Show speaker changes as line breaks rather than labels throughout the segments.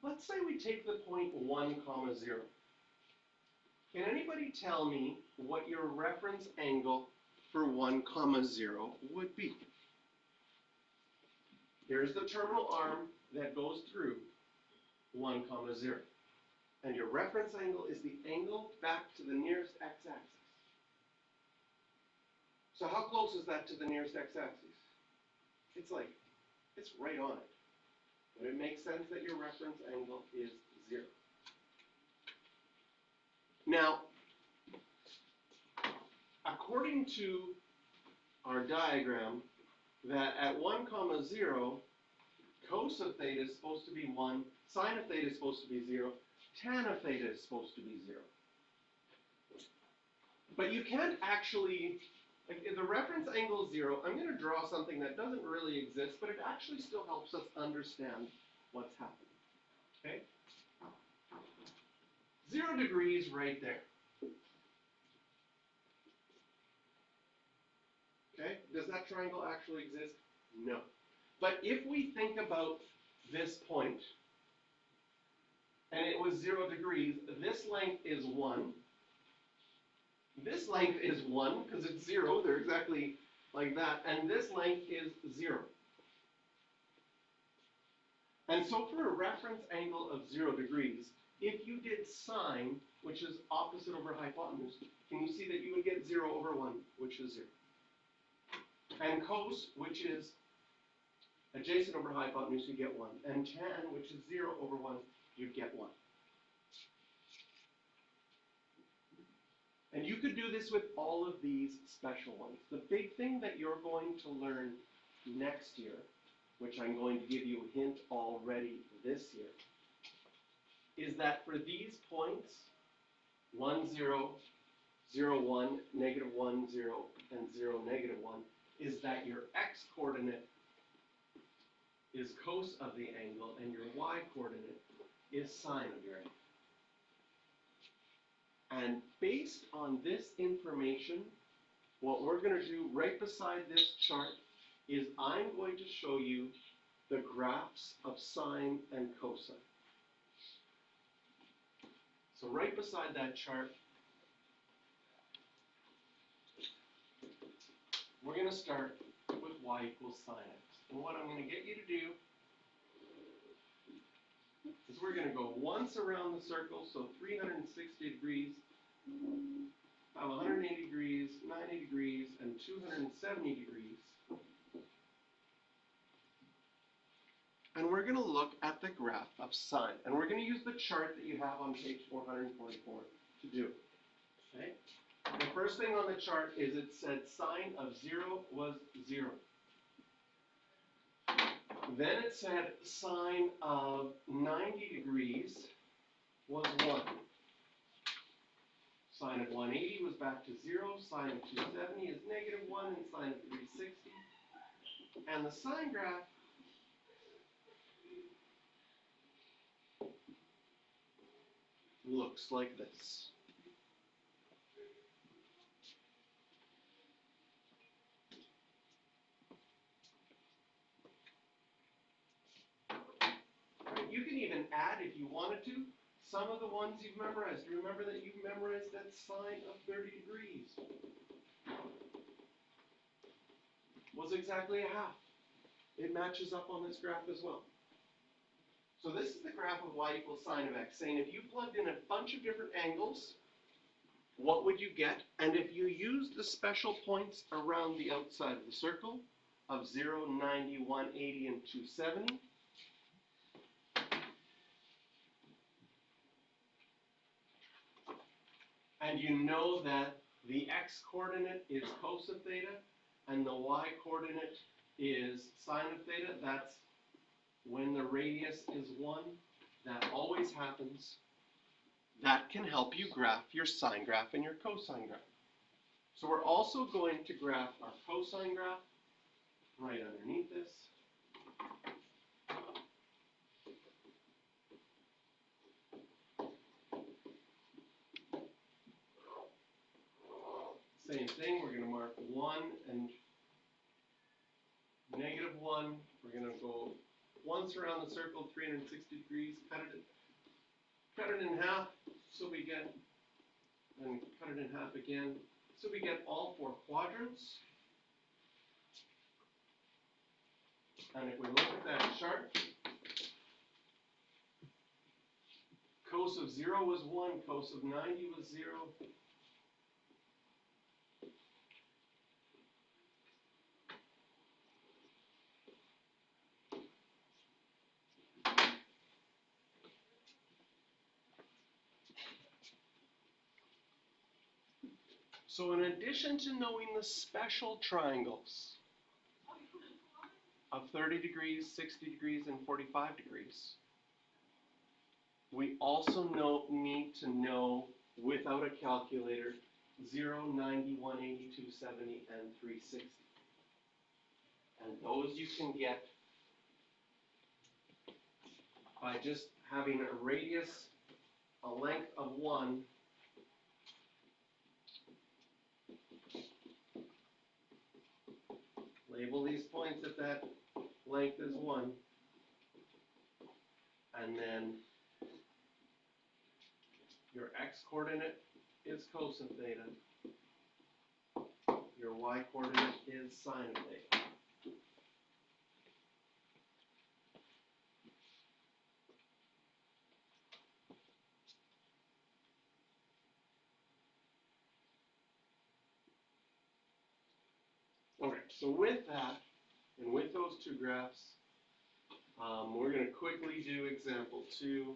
Let's say we take the point 1 comma 0. Can anybody tell me what your reference angle for 1 comma 0 would be? Here's the terminal arm that goes through 1 comma 0. And your reference angle is the angle back to the nearest x-axis. So how close is that to the nearest x-axis? It's right on it. But it makes sense that your reference angle is 0. Now, according to our diagram, that at 1 comma 0, cos of theta is supposed to be 1, sine of theta is supposed to be 0, tan of theta is supposed to be 0. But you can't actually, if the reference angle is 0, I'm going to draw something that doesn't really exist, but it actually still helps us understand what's happening. Okay? 0 degrees right there. Okay? Does that triangle actually exist? No. But if we think about this point, and it was 0 degrees, this length is 1. This length is 1, because it's 0. They're exactly like that. And this length is 0. And so for a reference angle of 0 degrees, if you did sine, which is opposite over hypotenuse, can you see that you would get 0 over 1, which is 0. And cos, which is adjacent over hypotenuse, you get 1. And tan, which is 0 over 1, you get 1. And you could do this with all of these special ones. The big thing that you're going to learn next year, which I'm going to give you a hint already this year, is that for these points, 1, 0, 0, 1, negative 1, 0, and 0, negative 1, is that your x-coordinate is cos of the angle, and your y-coordinate is sine of your angle. And based on this information, what we're going to do right beside this chart is I'm going to show you the graphs of sine and cosine. So right beside that chart, we're going to start with y equals sine x. And what I'm going to get you to do is we're going to go once around the circle, so 360 degrees, 180 degrees, 90 degrees, and 270 degrees. And we're going to look at the graph of sine. And we're going to use the chart that you have on page 444 to do it. Okay? The first thing on the chart is it said sine of 0 was 0. Then it said sine of 90 degrees was 1. Sine of 180 was back to 0. Sine of 270 is negative 1. And sine of 360. And the sine graph looks like this. You can even add, if you wanted to, some of the ones you've memorized. Remember that you memorized that sine of 30 degrees was exactly a half. It matches up on this graph as well. So this is the graph of y equals sine of x, saying if you plugged in a bunch of different angles, what would you get? And if you use the special points around the outside of the circle of 0, 90, 180, and 270, and you know that the x-coordinate is cos of theta, and the y-coordinate is sine of theta, that's when the radius is 1. That always happens. That can help you graph your sine graph and your cosine graph. So we're also going to graph our cosine graph right underneath this. Same thing, we're going to mark 1 and negative 1. We're going to go once around the circle, 360 degrees, cut it in half, so we get, and cut it in half again, so we get all 4 quadrants. And if we look at that chart, cos of 0 was 1, cos of 90 was 0. So in addition to knowing the special triangles of 30 degrees, 60 degrees, and 45 degrees, we also need to know, without a calculator, 0, 90, 180, 270, and 360. And those you can get by just having a radius, a length of 1, label these points if that length is 1, and then your x-coordinate is cos of theta, your y-coordinate is sine of theta. Okay, so with that, and with those 2 graphs, we're going to quickly do example 2.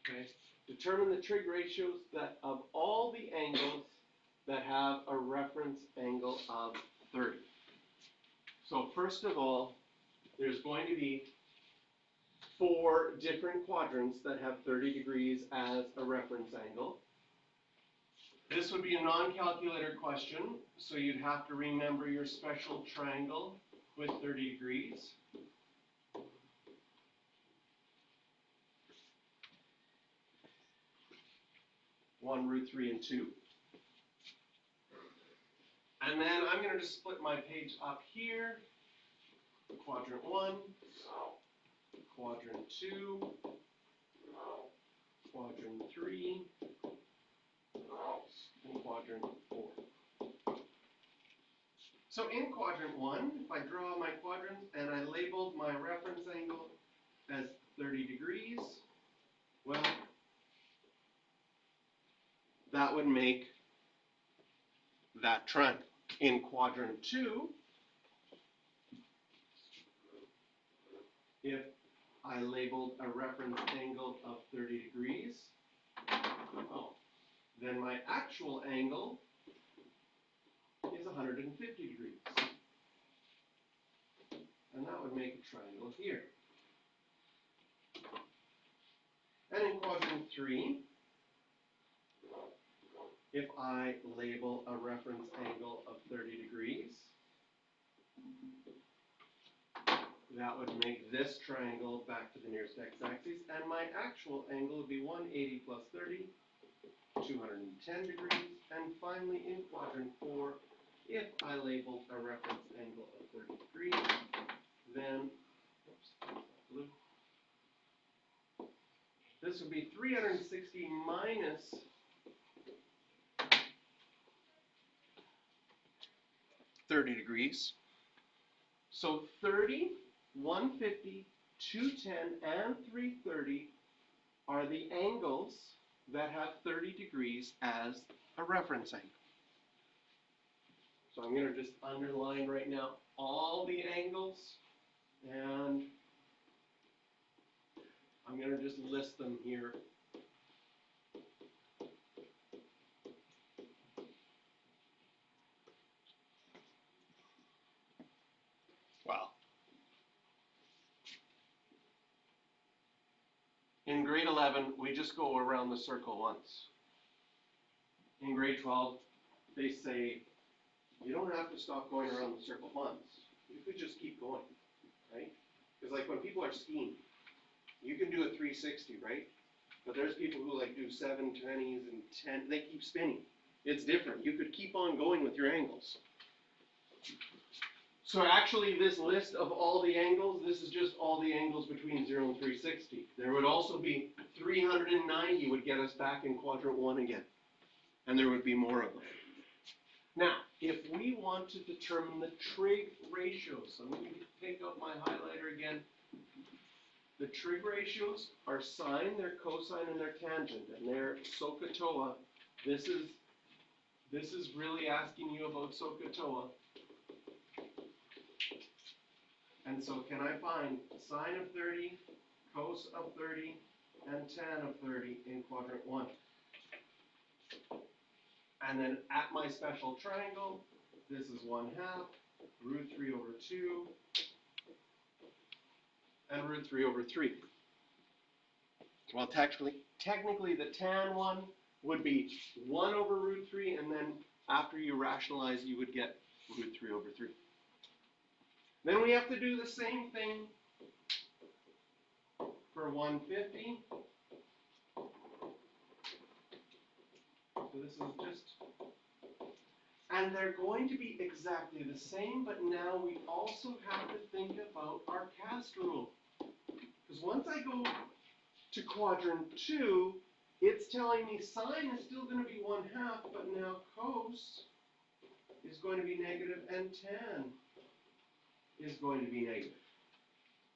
Okay, determine the trig ratios that of all the angles that have a reference angle of 30. So first of all, there's going to be 4 different quadrants that have 30 degrees as a reference angle. This would be a non-calculator question, so you'd have to remember your special triangle with 30 degrees. One, root 3, and 2. And then I'm going to just split my page up here. Quadrant 1, quadrant 2, quadrant 3, and quadrant 4. So in quadrant 1, if I draw my quadrants and I labeled my reference angle as 30 degrees, well, that would make that triangle. In quadrant 2, if I labeled a reference angle of 30 degrees, well, then my actual angle is 150 degrees. And that would make a triangle here. And in quadrant 3, if I label a reference angle of 30 degrees, that would make this triangle back to the nearest x-axis, and my actual angle would be 180 plus 30, 210 degrees, and finally in quadrant 4, if I labeled a reference angle of 30 degrees, then, this would be 360 minus 30 degrees. So 30, 150, 210, and 330 are the angles that have 30 degrees as a reference angle. So I'm going to just underline right now all the angles, and I'm going to just list them here. Wow. In grade 11, we just go around the circle once. In grade 12, they say, you don't have to stop going around the circle once. You could just keep going, right? Because like when people are skiing, you can do a 360, right? But there's people who like do 720s and 10, they keep spinning. It's different. You could keep on going with your angles. So actually this list of all the angles, this is just all the angles between 0 and 360. There would also be 390 would get us back in quadrant 1 again. And there would be more of them. Now, if we want to determine the trig ratios, so I'm going to take out my highlighter again. The trig ratios are sine, their cosine, and their tangent, and they're SOHCAHTOA. This is really asking you about SOHCAHTOA. And so can I find sine of 30, cos of 30, and tan of 30 in quadrant 1? And then at my special triangle, this is 1/2, root 3 over 2, and root 3 over 3. Well, technically the tan one would be 1 over root 3, and then after you rationalize, you would get root 3 over 3. Then we have to do the same thing for 150. So this is just, and they're going to be exactly the same, but now we also have to think about our cast rule. Because once I go to quadrant 2, it's telling me sine is still going to be 1/2, but now cos is going to be negative and tan is going to be negative.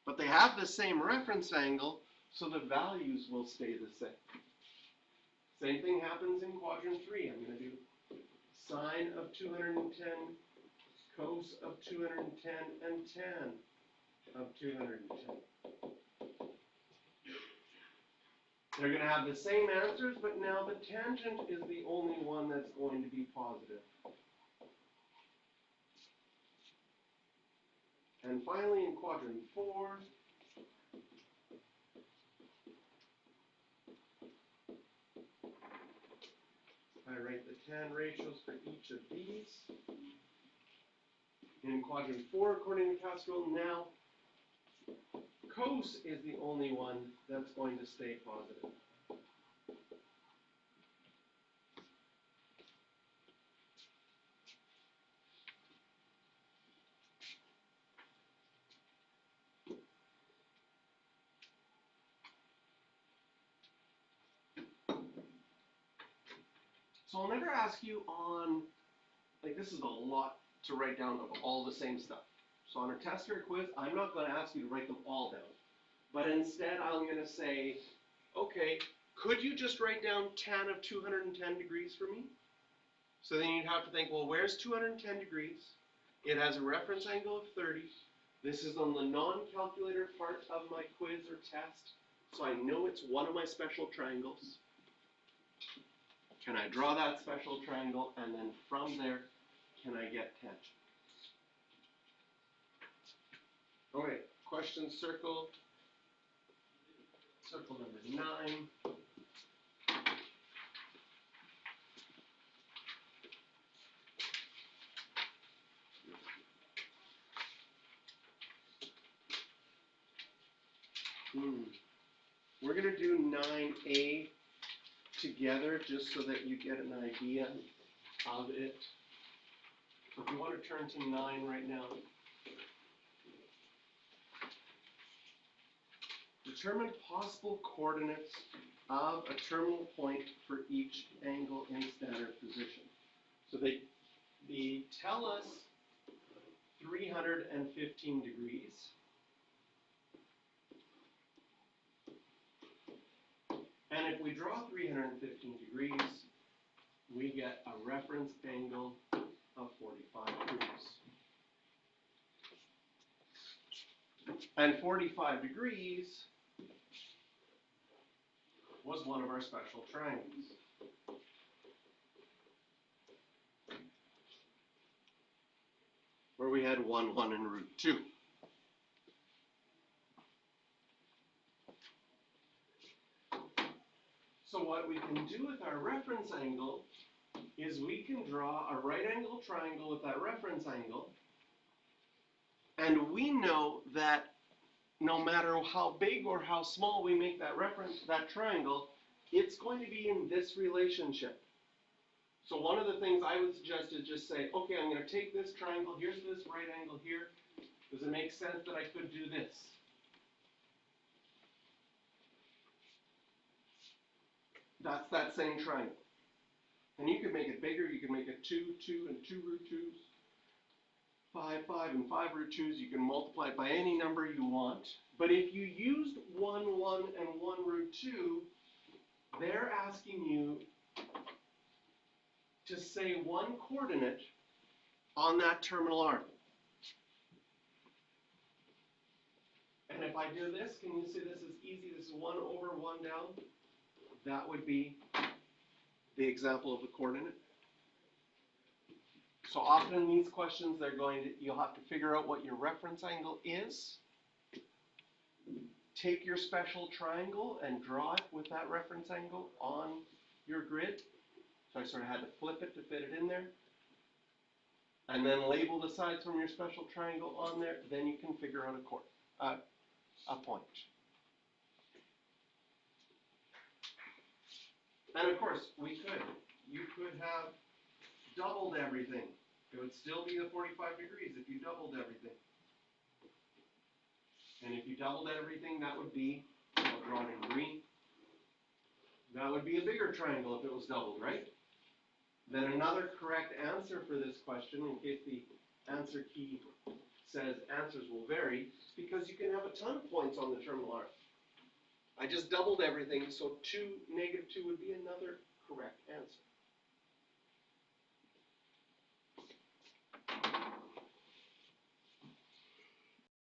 But they have the same reference angle, so the values will stay the same. Same thing happens in quadrant 3. I'm going to do sine of 210, cos of 210, and tan of 210. They're going to have the same answers, but now the tangent is the only one that's going to be positive. And finally, in quadrant 4, I write the tan ratios for each of these. In quadrant 4, according to cast rule, now cos is the only one that's going to stay positive. So I'll never ask you on, like this is a lot to write down of all the same stuff. So on a test or a quiz, I'm not going to ask you to write them all down. But instead, I'm going to say, okay, could you just write down tan of 210 degrees for me? So then you'd have to think, well, where's 210 degrees? It has a reference angle of 30. This is on the non-calculator part of my quiz or test, so I know it's one of my special triangles. Can I draw that special triangle, and then from there, can I get tangent? Okay, question circle. Circle number 9. We're going to do 9A together just so that you get an idea of it. So if you want to turn to 9 right now. Determine possible coordinates of a terminal point for each angle in standard position. So they tell us 315 degrees. And if we draw 315 degrees, we get a reference angle of 45 degrees. And 45 degrees was one of our special triangles. Where we had 1, 1, and root 2. So what we can do with our reference angle is we can draw a right angle triangle with that reference angle, and we know that no matter how big or how small we make that triangle, it's going to be in this relationship. So one of the things I would suggest is just say, okay, I'm going to take this triangle, here's this right angle here. Does it make sense that I could do this? That's that same triangle. And you can make it bigger, you can make it 2, 2, and 2 root 2s. 5, 5, and 5 root 2s, you can multiply it by any number you want. But if you used 1, 1, and 1 root 2, they're asking you to say one coordinate on that terminal arm. And if I do this, can you see this is easy? This is 1 over, 1 down. That would be the example of the coordinate. So often in these questions, you'll have to figure out what your reference angle is. Take your special triangle and draw it with that reference angle on your grid. So I sort of had to flip it to fit it in there. And then label the sides from your special triangle on there. Then you can figure out a point. And of course, you could have doubled everything. It would still be the 45 degrees if you doubled everything. And if you doubled everything, that would be, I'll draw it in green, that would be a bigger triangle if it was doubled, right? Then another correct answer for this question, in case the answer key says answers will vary, is because you can have a ton of points on the terminal arm. I just doubled everything, so negative 2 would be another correct answer.